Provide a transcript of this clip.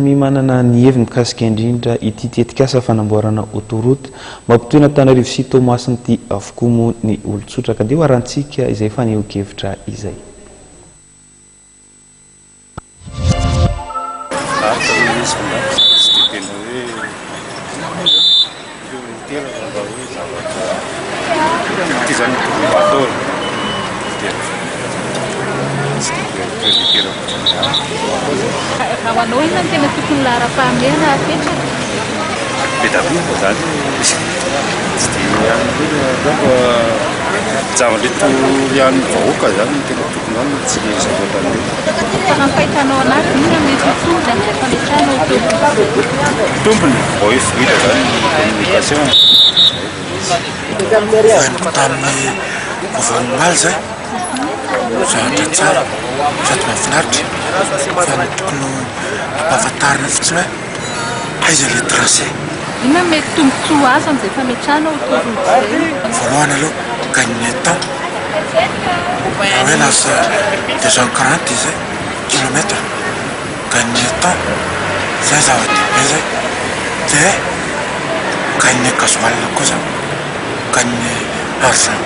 Manana ny heviny mikasika indrindra ity tetikasa fanamboarana autoroute mampitohy Antananarivo sy Toamasina ity avokoa moa ny olon-tsotra ka dia hoarantsika izay faneho-kevitra izay. Rawanao ina tena tokony lara-pahamehana apetraka. Beda koa zany. Tsy dia zava-deto ihany vahoaka zany tena tokony zany tsy sabotan'ny Raha ny fahitanao anazy ina mety tombony amin'ny fametrahana autoroute. tombony vao efa vita zany communication. Tamin'ny gouvernement zay zavatra tsara sady mahafinaritra fa ny tokony ampahafantarina fotsiny hoe aiza le tracé. Ina mety tombontsoa azy amin'izay fametrahana autoroute zay? Voalohany aloha gagner temps raha hoe lasa 240 izy kilomètre gagner temps zay zava-dehibe zay dia gagner gasoil kosa gagner argent.